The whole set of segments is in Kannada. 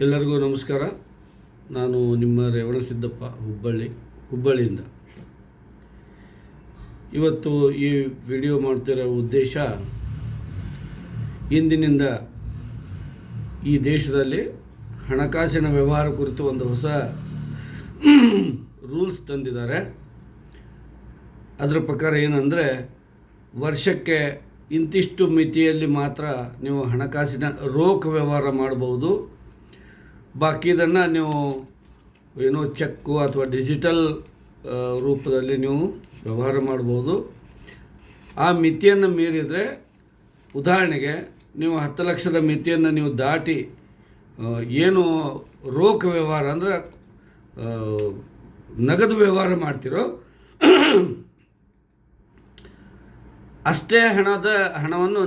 ಎಲ್ಲರಿಗೂ ನಮಸ್ಕಾರ. ನಾನು ನಿಮ್ಮ ರೇವಣಸಿದ್ದಪ್ಪ ಹುಬ್ಬಳ್ಳಿಯಿಂದ. ಇವತ್ತು ಈ ವಿಡಿಯೋ ಮಾಡ್ತಿರೋ ಉದ್ದೇಶ, ಇಂದಿನಿಂದ ಈ ದೇಶದಲ್ಲಿ ಹಣಕಾಸಿನ ವ್ಯವಹಾರ ಕುರಿತು ಒಂದು ಹೊಸ ರೂಲ್ಸ್ ತಂದಿದ್ದಾರೆ. ಅದರ ಪ್ರಕಾರ ಏನಂದರೆ, ವರ್ಷಕ್ಕೆ ಇಂತಿಷ್ಟು ಮಿತಿಯಲ್ಲಿ ಮಾತ್ರ ನೀವು ಹಣಕಾಸಿನ ರೋಕ್ ವ್ಯವಹಾರ ಮಾಡ್ಬೋದು. ಬಾಕಿದನ್ನು ನೀವು ಏನೋ ಚೆಕ್ಕು ಅಥವಾ ಡಿಜಿಟಲ್ ರೂಪದಲ್ಲಿ ನೀವು ವ್ಯವಹಾರ ಮಾಡ್ಬೋದು. ಆ ಮಿತಿಯನ್ನು ಮೀರಿದರೆ, ಉದಾಹರಣೆಗೆ ನೀವು 10 ಲಕ್ಷದ ಮಿತಿಯನ್ನು ನೀವು ದಾಟಿ ಏನು ರೋಕ್ ವ್ಯವಹಾರ ಅಂದರೆ ನಗದು ವ್ಯವಹಾರ ಮಾಡ್ತಿರೋ ಅಷ್ಟೇ ಹಣವನ್ನು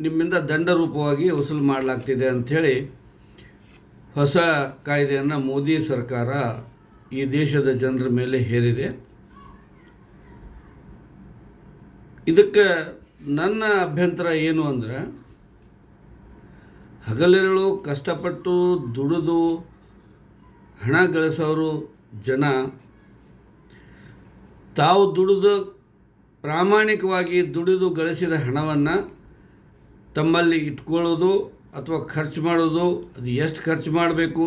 ನಿಮ್ಮಿಂದ ದಂಡ ರೂಪವಾಗಿ ವಸೂಲು ಮಾಡಲಾಗ್ತಿದೆ ಅಂಥೇಳಿ ಹೊಸ ಕಾಯ್ದೆಯನ್ನು ಮೋದಿ ಸರ್ಕಾರ ಈ ದೇಶದ ಜನರ ಮೇಲೆ ಹೇರಿದೆ. ಇದಕ್ಕೆ ನನ್ನ ಅಭ್ಯಂತರ ಏನು ಅಂದರೆ, ಹಗಲಿರುಳು ಕಷ್ಟಪಟ್ಟು ದುಡಿದು ಹಣ ಗಳಿಸೋರು ಜನ ತಾವು ಪ್ರಾಮಾಣಿಕವಾಗಿ ದುಡಿದು ಗಳಿಸಿದ ಹಣವನ್ನು ತಮ್ಮಲ್ಲಿ ಇಟ್ಕೊಳ್ಳೋದು ಅಥವಾ ಖರ್ಚು ಮಾಡೋದು, ಅದು ಎಷ್ಟು ಖರ್ಚು ಮಾಡಬೇಕು,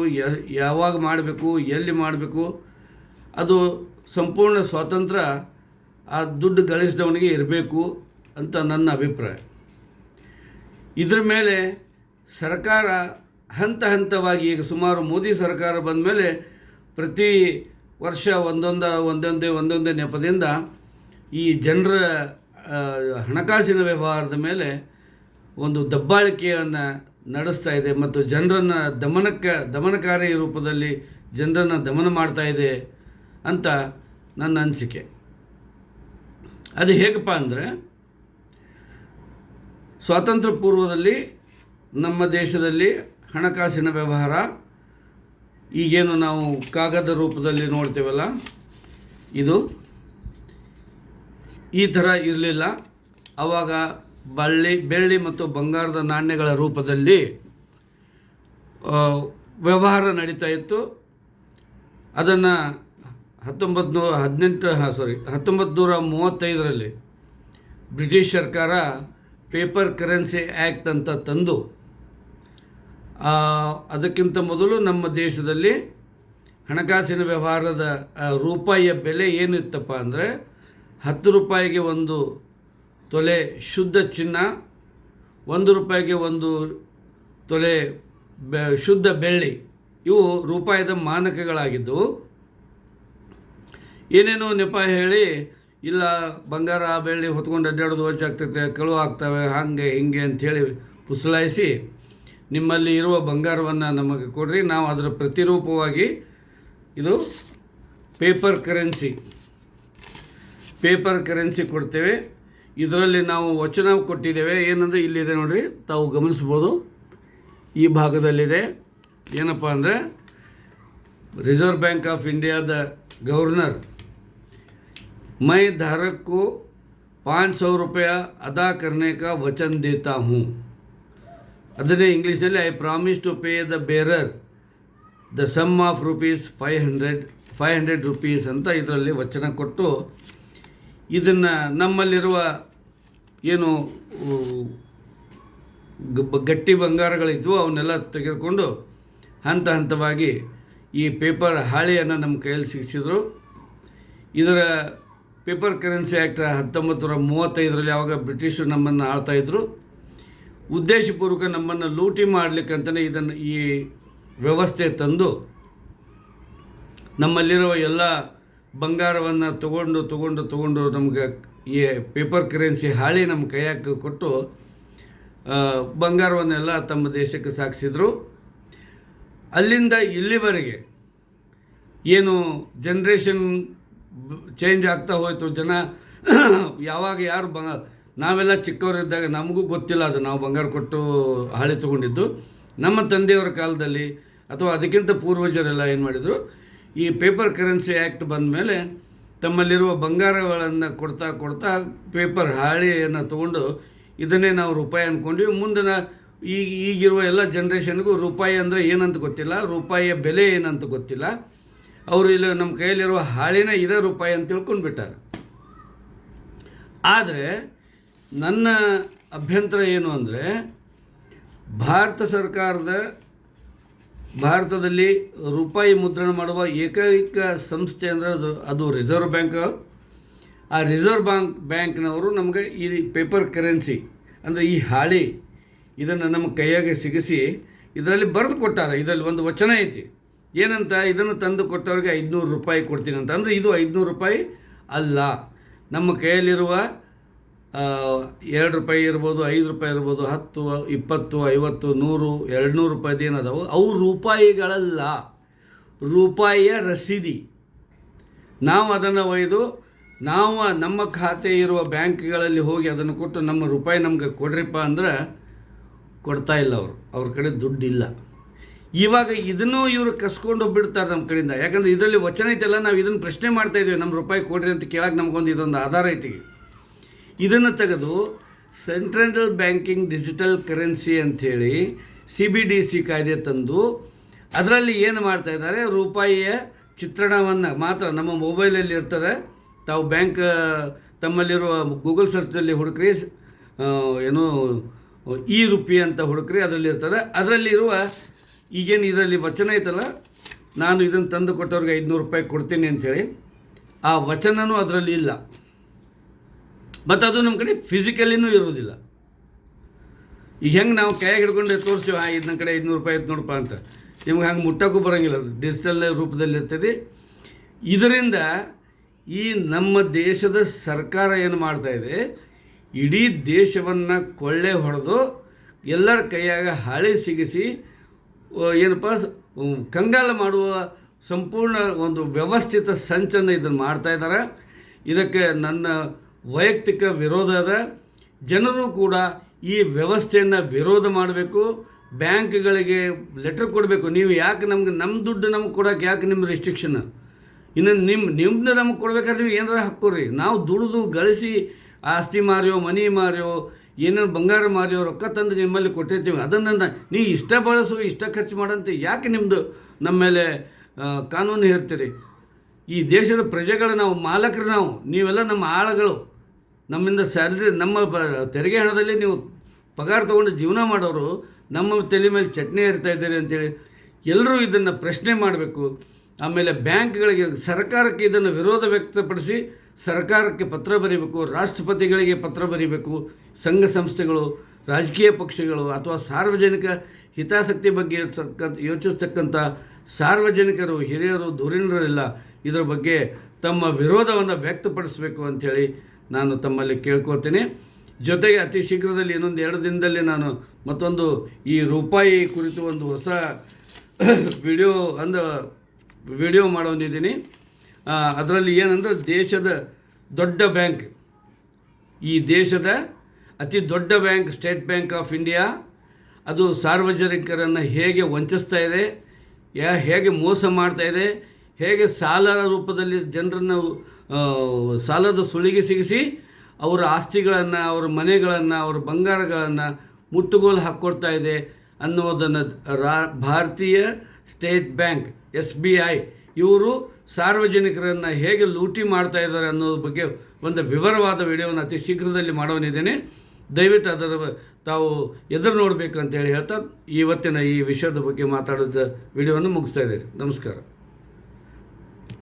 ಯಾವಾಗ ಮಾಡಬೇಕು, ಎಲ್ಲಿ ಮಾಡಬೇಕು, ಅದು ಸಂಪೂರ್ಣ ಸ್ವಾತಂತ್ರ್ಯ ಆ ದುಡ್ಡು ಗಳಿಸಿದವನಿಗೆ ಇರಬೇಕು ಅಂತ ನನ್ನ ಅಭಿಪ್ರಾಯ. ಇದರ ಮೇಲೆ ಸರ್ಕಾರ ಹಂತ ಹಂತವಾಗಿ, ಈಗ ಸುಮಾರು ಮೋದಿ ಸರ್ಕಾರ ಬಂದ ಮೇಲೆ ಪ್ರತಿ ವರ್ಷ ಒಂದೊಂದೇ ನೆಪದಿಂದ ಈ ಜನರ ಹಣಕಾಸಿನ ವ್ಯವಹಾರದ ಮೇಲೆ ಒಂದು ದಬ್ಬಾಳಿಕೆಯನ್ನು ನಡೆಸ್ತಾ ಇದೆ ಮತ್ತು ಜನರನ್ನು ದಮನಕಾರಿ ರೂಪದಲ್ಲಿ ಜನರನ್ನು ದಮನ ಮಾಡ್ತಾ ಇದೆ ಅಂತ ನನ್ನ ಅನಿಸಿಕೆ. ಅದು ಹೇಗಪ್ಪ ಅಂದರೆ, ಸ್ವಾತಂತ್ರ್ಯ ಪೂರ್ವದಲ್ಲಿ ನಮ್ಮ ದೇಶದಲ್ಲಿ ಹಣಕಾಸಿನ ವ್ಯವಹಾರ ಈಗೇನು ನಾವು ಕಾಗದ ರೂಪದಲ್ಲಿ ನೋಡ್ತೇವಲ್ಲ, ಇದು ಈ ಥರ ಇರಲಿಲ್ಲ. ಆವಾಗ ಬೆಳ್ಳಿ ಮತ್ತು ಬಂಗಾರದ ನಾಣ್ಯಗಳ ರೂಪದಲ್ಲಿ ವ್ಯವಹಾರ ನಡೀತಾ ಇತ್ತು. ಅದನ್ನು 1935ರಲ್ಲಿ ಬ್ರಿಟಿಷ್ ಸರ್ಕಾರ ಪೇಪರ್ ಕರೆನ್ಸಿ ಆ್ಯಕ್ಟ್ ಅಂತ ತಂದು, ಅದಕ್ಕಿಂತ ಮೊದಲು ನಮ್ಮ ದೇಶದಲ್ಲಿ ಹಣಕಾಸಿನ ವ್ಯವಹಾರದ ರೂಪಾಯಿಯ ಬೆಲೆ ಏನಿತ್ತಪ್ಪ ಅಂದರೆ, 10 ರೂಪಾಯಿಗೆ 1 ತೊಲೆ ಶುದ್ಧ ಚಿನ್ನ, 1 ರೂಪಾಯಿಗೆ 1 ತೊಲೆ ಶುದ್ಧ ಬೆಳ್ಳಿ, ಇವು ರೂಪಾಯಿದ ಮಾನಕಗಳಾಗಿದ್ದವು. ಏನೇನೋ ನೆಪ ಹೇಳಿ, ಇಲ್ಲ ಬಂಗಾರ ಬೆಳ್ಳಿ ಹೊತ್ಕೊಂಡು ಅಡ್ಡಾಡೋದು ವಜ್ಜಾಗ್ತೈತೆ, ಕಳುವು ಆಗ್ತವೆ, ಹಾಗೆ ಹಿಂಗೆ ಅಂಥೇಳಿ ಪುಸಲಾಯಿಸಿ, ನಿಮ್ಮಲ್ಲಿ ಇರುವ ಬಂಗಾರವನ್ನು ನಮಗೆ ಕೊಡ್ರಿ, ನಾವು ಅದರ ಪ್ರತಿರೂಪವಾಗಿ ಇದು ಪೇಪರ್ ಕರೆನ್ಸಿ ಕೊಡ್ತೇವೆ. ಇದರಲ್ಲಿ ನಾವು ವಚನ ಕೊಟ್ಟಿದ್ದೇವೆ. ಏನಂದರೆ, ಇಲ್ಲಿದೆ ನೋಡಿರಿ, ತಾವು ಗಮನಿಸ್ಬೋದು, ಈ ಭಾಗದಲ್ಲಿದೆ. ಏನಪ್ಪ ಅಂದರೆ, ರಿಸರ್ವ್ ಬ್ಯಾಂಕ್ ಆಫ್ ಇಂಡಿಯಾದ ಗವರ್ನರ್, मैं धारक को 500 रुपया अदा करने का वचन देता हूँ. ಅದನ್ನೇ ಇಂಗ್ಲೀಷ್ನಲ್ಲಿ I promise to pay the bearer the sum of ₹500 rupees ಅಂತ ಇದರಲ್ಲಿ ವಚನ ಕೊಟ್ಟು, ಇದನ್ನು ನಮ್ಮಲ್ಲಿರುವ ಏನು ಗಟ್ಟಿ ಬಂಗಾರಗಳಿದ್ವು ಅವನ್ನೆಲ್ಲ ತೆಗೆದುಕೊಂಡು ಹಂತ ಹಂತವಾಗಿ ಈ ಪೇಪರ್ ಹಾಳೆಯನ್ನು ನಮ್ಮ ಕೈಯಲ್ಲಿ ಸಿಗಿಸಿದರು. ಇದರ ಪೇಪರ್ ಕರೆನ್ಸಿ ಆ್ಯಕ್ಟ್ 1935ರಲ್ಲಿ ಯಾವಾಗ ಬ್ರಿಟಿಷರು ನಮ್ಮನ್ನು ಆಳ್ತಾಯಿದ್ರು, ಉದ್ದೇಶಪೂರ್ವಕ ನಮ್ಮನ್ನು ಲೂಟಿ ಮಾಡಲಿಕ್ಕಂತಲೇ ಈ ವ್ಯವಸ್ಥೆ ತಂದು ನಮ್ಮಲ್ಲಿರುವ ಎಲ್ಲ ಬಂಗಾರವನ್ನು ತಗೊಂಡು ನಮಗೆ ಈ ಪೇಪರ್ ಕರೆನ್ಸಿ ಹಾಳೆ ನಮ್ಮ ಕೈಯಾಗ ಕೊಟ್ಟು ಬಂಗಾರವನ್ನೆಲ್ಲ ತಮ್ಮ ದೇಶಕ್ಕೆ ಸಾಗಿಸಿದರು. ಅಲ್ಲಿಂದ ಇಲ್ಲಿವರೆಗೆ ಏನು ಜನ್ರೇಷನ್ ಚೇಂಜ್ ಆಗ್ತಾ ಹೋಯಿತು. ಜನ ಯಾರು ನಾವೆಲ್ಲ ಚಿಕ್ಕವರಿದ್ದಾಗ ನಮಗೂ ಗೊತ್ತಿಲ್ಲ ಅದು, ನಾವು ಬಂಗಾರ ಕೊಟ್ಟು ಹಾಳೆ ತೊಗೊಂಡಿದ್ದು. ನಮ್ಮ ತಂದೆಯವರ ಕಾಲದಲ್ಲಿ ಅಥವಾ ಅದಕ್ಕಿಂತ ಪೂರ್ವಜರೆಲ್ಲ ಏನು ಮಾಡಿದರು, ಈ ಪೇಪರ್ ಕರೆನ್ಸಿ ಆ್ಯಕ್ಟ್ ಬಂದ ಮೇಲೆ ತಮ್ಮಲ್ಲಿರುವ ಬಂಗಾರಗಳನ್ನು ಕೊಡ್ತಾ ಪೇಪರ್ ಹಾಳೆಯನ್ನು ತೊಗೊಂಡು ಇದನ್ನೇ ನಾವು ರೂಪಾಯಿ ಅಂದ್ಕೊಂಡ್ವಿ. ಮುಂದಿನ ಈಗಿರುವ ಎಲ್ಲ ಜನ್ರೇಷನ್ಗೂ ರೂಪಾಯಿ ಅಂದರೆ ಏನಂತ ಗೊತ್ತಿಲ್ಲ, ರೂಪಾಯಿಯ ಬೆಲೆ ಏನಂತ ಗೊತ್ತಿಲ್ಲ. ಅವರು ಇಲ್ಲಿ ನಮ್ಮ ಕೈಯಲ್ಲಿರುವ ಹಾಳಿನ ಇದೇ ರೂಪಾಯಿ ಅಂತ ತಿಳ್ಕೊಂಡ್ಬಿಟ್ಟಾರೆ. ಆದರೆ ನನ್ನ ಅಭ್ಯಂತರ ಏನು ಅಂದರೆ, ಭಾರತದಲ್ಲಿ ರೂಪಾಯಿ ಮುದ್ರಣ ಮಾಡುವ ಏಕೈಕ ಸಂಸ್ಥೆ ಅಂದರೆ ಅದು ರಿಸರ್ವ್ ಬ್ಯಾಂಕ್. ಆ ರಿಸರ್ವ್ ಬ್ಯಾಂಕ್ನವರು ನಮಗೆ ಈ ಪೇಪರ್ ಕರೆನ್ಸಿ ಅಂದರೆ ಈ ಹಾಳಿ ಇದನ್ನು ನಮ್ಮ ಕೈಯಾಗೆ ಸಿಗಿಸಿ ಇದರಲ್ಲಿ ಬರೆದು ಕೊಟ್ಟಾರೆ. ಇದರಲ್ಲಿ ಒಂದು ವಚನ ಐತಿ, ಏನಂತ, ಇದನ್ನು ತಂದು ಕೊಟ್ಟವ್ರಿಗೆ 500 ರೂಪಾಯಿ ಕೊಡ್ತೀನಿ ಅಂತ. ಅಂದರೆ ಇದು 500 ರೂಪಾಯಿ ಅಲ್ಲ, ನಮ್ಮ ಕೈಯಲ್ಲಿರುವ 2 ರೂಪಾಯಿ ಇರ್ಬೋದು, 5 ರೂಪಾಯಿ ಇರ್ಬೋದು, 10, 20, 50, 100, 200 ರೂಪಾಯಿದು ಏನದಾವು ಅವು ರೂಪಾಯಿಗಳಲ್ಲ, ರೂಪಾಯಿಯ ರಸೀದಿ. ನಾವು ಅದನ್ನು ಒಯ್ದು ನಾವು ನಮ್ಮ ಖಾತೆ ಇರುವ ಬ್ಯಾಂಕ್ಗಳಲ್ಲಿ ಹೋಗಿ ಅದನ್ನು ಕೊಟ್ಟು ನಮ್ಮ ರೂಪಾಯಿ ನಮ್ಗೆ ಕೊಡ್ರಿಪ್ಪ ಅಂದ್ರೆ ಕೊಡ್ತಾ ಇಲ್ಲ. ಅವ್ರ ಕಡೆ ದುಡ್ಡಿಲ್ಲ. ಇವಾಗ ಇದನ್ನು ಇವರು ಕಸ್ಕೊಂಡು ಬಿಡ್ತಾರೆ ನಮ್ಮ ಕಡೆಯಿಂದ. ಯಾಕಂದರೆ ಇದರಲ್ಲಿ ವಚನ ಐತಲ್ಲ, ನಾವು ಇದನ್ನು ಪ್ರಶ್ನೆ ಮಾಡ್ತಾಯಿದ್ದೀವಿ, ನಮ್ಮ ರೂಪಾಯಿ ಕೊಡ್ರಿ ಅಂತ ಕೇಳಕ್ಕೆ ನಮಗೊಂದು ಇದೊಂದು ಆಧಾರ ಐತಿ. ಇದನ್ನು ತೆಗೆದು ಸೆಂಟ್ರಲ್ ಬ್ಯಾಂಕಿಂಗ್ ಡಿಜಿಟಲ್ ಕರೆನ್ಸಿ ಅಂಥೇಳಿ CBDC ಕಾಯ್ದೆ ತಂದು ಅದರಲ್ಲಿ ಏನು ಮಾಡ್ತಾಯಿದ್ದಾರೆ, ರೂಪಾಯಿಯ ಚಿತ್ರಣವನ್ನು ಮಾತ್ರ ನಮ್ಮ ಮೊಬೈಲಲ್ಲಿ ಇರ್ತದೆ. ತಾವು ಬ್ಯಾಂಕ್ ತಮ್ಮಲ್ಲಿರುವ ಗೂಗಲ್ ಸರ್ಚಲ್ಲಿ ಹುಡುಕ್ರಿ, ಏನು ಈ ರೂಪಿ ಅಂತ ಹುಡುಕ್ರಿ, ಅದರಲ್ಲಿ ಇರ್ತದೆ. ಅದರಲ್ಲಿರುವ ಈಗೇನು ಇದರಲ್ಲಿ ವಚನ ಐತಲ್ಲ, ನಾನು ಇದನ್ನು ತಂದು ಕೊಟ್ಟವ್ರಿಗೆ 500 ರೂಪಾಯಿ ಕೊಡ್ತೀನಿ ಅಂಥೇಳಿ, ಆ ವಚನವೂ ಅದರಲ್ಲಿ ಇಲ್ಲ. ಮತ್ತು ಅದು ನಮ್ಮ ಕಡೆ ಫಿಸಿಕಲಿನೂ ಇರೋದಿಲ್ಲ. ಈಗ ಹೆಂಗೆ ನಾವು ಕೈಯಾಗಿ ಹಿಡ್ಕೊಂಡು ತೋರಿಸ್ತೀವಿ, ಇದು ನನ್ನ ಕಡೆ 500 ರೂಪಾಯಿ ಐತೆ ನೋಡಪ್ಪ ಅಂತ, ನಿಮ್ಗೆ ಹಂಗೆ ಮುಟ್ಟೋಕ್ಕೂ ಬರೋಂಗಿಲ್ಲ. ಅದು ಡಿಜಿಟಲ್ ರೂಪದಲ್ಲಿ ಇರ್ತದೆ. ಇದರಿಂದ ಈ ನಮ್ಮ ದೇಶದ ಸರ್ಕಾರ ಏನು ಮಾಡ್ತಾಯಿದೆ, ಇಡೀ ದೇಶವನ್ನು ಕೊಳ್ಳೆ ಹೊಡೆದು ಎಲ್ಲರ ಕೈಯಾಗ ಹಾಳಿ ಸಿಗಿಸಿ ಏನಪ್ಪ ಕಂಗಾಲ ಮಾಡುವ ಸಂಪೂರ್ಣ ಒಂದು ವ್ಯವಸ್ಥಿತ ಸಂಚನ್ನು ಇದನ್ನು ಮಾಡ್ತಾಯಿದ್ದಾರೆ. ಇದಕ್ಕೆ ನನ್ನ ವೈಯಕ್ತಿಕ ವಿರೋಧ ಅದ. ಜನರು ಕೂಡ ಈ ವ್ಯವಸ್ಥೆಯನ್ನು ವಿರೋಧ ಮಾಡಬೇಕು. ಬ್ಯಾಂಕ್ಗಳಿಗೆ ಲೆಟ್ರ್ ಕೊಡಬೇಕು, ನೀವು ಯಾಕೆ ನಮ್ಮ ದುಡ್ಡು ನಮಗೆ ಕೊಡೋಕೆ ಯಾಕೆ ನಿಮ್ಮ ರಿಸ್ಟ್ರಿಕ್ಷನ್, ಇನ್ನು ನಿಮ್ಮನ್ನ ನಮಗೆ ಕೊಡ್ಬೇಕಾದ್ರೆ ನೀವು ಏನಾರ ಹಾಕ್ಕೊಡ್ರಿ. ನಾವು ದುಡಿದು ಗಳಿಸಿ ಆಸ್ತಿ ಮಾರಿಯೋ ಮನಿ ಮಾರಿಯೋ ಏನೇನು ಬಂಗಾರ ಮಾರಿಯೋ ರೊಕ್ಕ ತಂದು ನಿಮ್ಮಲ್ಲಿ ಕೊಟ್ಟಿರ್ತೀವಿ. ಅದನ್ನು ನೀವು ಇಷ್ಟ ಬಳಸು ಇಷ್ಟ ಖರ್ಚು ಮಾಡಂತೆ ಯಾಕೆ ನಿಮ್ಮದು ನಮ್ಮ ಮೇಲೆ ಕಾನೂನು ಹೇರ್ತೀರಿ? ಈ ದೇಶದ ಪ್ರಜೆಗಳು ನಾವು, ಮಾಲಕರು ನಾವು, ನೀವೆಲ್ಲ ನಮ್ಮ ಆಳುಗಳು. ನಮ್ಮಿಂದ ಸ್ಯಾಲ್ರಿ, ನಮ್ಮ ತೆರಿಗೆ ಹಣದಲ್ಲಿ ನೀವು ಪಗಾರ ತೊಗೊಂಡು ಜೀವನ ಮಾಡೋರು ನಮ್ಮ ತಲೆ ಮೇಲೆ ಚಟ್ನಿ ಇರ್ತಾ ಇದ್ದೀರಿ ಅಂತೇಳಿ ಎಲ್ಲರೂ ಇದನ್ನು ಪ್ರಶ್ನೆ ಮಾಡಬೇಕು. ಆಮೇಲೆ ಬ್ಯಾಂಕ್ಗಳಿಗೆ, ಸರ್ಕಾರಕ್ಕೆ ಇದನ್ನು ವಿರೋಧ ವ್ಯಕ್ತಪಡಿಸಿ ಸರ್ಕಾರಕ್ಕೆ ಪತ್ರ ಬರೀಬೇಕು, ರಾಷ್ಟ್ರಪತಿಗಳಿಗೆ ಪತ್ರ ಬರೀಬೇಕು. ಸಂಘ ಸಂಸ್ಥೆಗಳು, ರಾಜಕೀಯ ಪಕ್ಷಗಳು ಅಥವಾ ಸಾರ್ವಜನಿಕ ಹಿತಾಸಕ್ತಿ ಬಗ್ಗೆ ಯೋಚಿಸ್ತಕ್ಕಂಥ ಸಾರ್ವಜನಿಕರು, ಹಿರಿಯರು, ಧುರೀಣರೆಲ್ಲ ಇದರ ಬಗ್ಗೆ ತಮ್ಮ ವಿರೋಧವನ್ನು ವ್ಯಕ್ತಪಡಿಸಬೇಕು ಅಂಥೇಳಿ ನಾನು ತಮ್ಮಲ್ಲಿ ಕೇಳ್ಕೊಳ್ತೇನೆ. ಜೊತೆಗೆ ಅತಿ ಶೀಘ್ರದಲ್ಲಿ ಇನ್ನೊಂದು 2 ದಿನದಲ್ಲಿ ನಾನು ಮತ್ತೊಂದು ಈ ರೂಪಾಯಿ ಕುರಿತು ಒಂದು ಹೊಸ ವಿಡಿಯೋ ಮಾಡೋದಿದ್ದೀನಿ. ಅದರಲ್ಲಿ ಏನಂದ್ರೆ, ದೇಶದ ದೊಡ್ಡ ಬ್ಯಾಂಕ್, ಈ ದೇಶದ ಅತಿ ದೊಡ್ಡ bank state bank of India, ಅದು ಸಾರ್ವಜನಿಕರನ್ನು ಹೇಗೆ ವಂಚಿಸ್ತಾ ಇದೆ, ಹೇಗೆ ಮೋಸ ಮಾಡ್ತಾ ಇದೆ, ಹೇಗೆ ಸಾಲ ರೂಪದಲ್ಲಿ ಜನರನ್ನು ಸಾಲದ ಸುಳಿಗೆ ಸಿಗಿಸಿ ಅವರ ಆಸ್ತಿಗಳನ್ನು, ಅವರ ಮನೆಗಳನ್ನು, ಅವರ ಬಂಗಾರಗಳನ್ನು ಮುಟ್ಟುಗೋಲು ಹಾಕ್ಕೊಡ್ತಾ ಇದೆ ಅನ್ನೋದನ್ನು ಭಾರತೀಯ ಸ್ಟೇಟ್ ಬ್ಯಾಂಕ್ SBI ಇವರು ಸಾರ್ವಜನಿಕರನ್ನು ಹೇಗೆ ಲೂಟಿ ಮಾಡ್ತಾ ಇದ್ದಾರೆ ಅನ್ನೋದ್ರ ಬಗ್ಗೆ ಒಂದು ವಿವರವಾದ ವಿಡಿಯೋವನ್ನು ಅತಿ ಶೀಘ್ರದಲ್ಲಿ ಮಾಡೋನಿದ್ದೇನೆ. ದಯವಿಟ್ಟು ಅದರ ತಾವು ಎದುರು ನೋಡಬೇಕು ಅಂತೇಳಿ ಹೇಳ್ತಾ ಇವತ್ತಿನ ಈ ವಿಷಯದ ಬಗ್ಗೆ ಮಾತಾಡೋದ ವಿಡಿಯೋವನ್ನು ಮುಗಿಸ್ತಾ ಇದ್ದೇನೆ. ನಮಸ್ಕಾರ.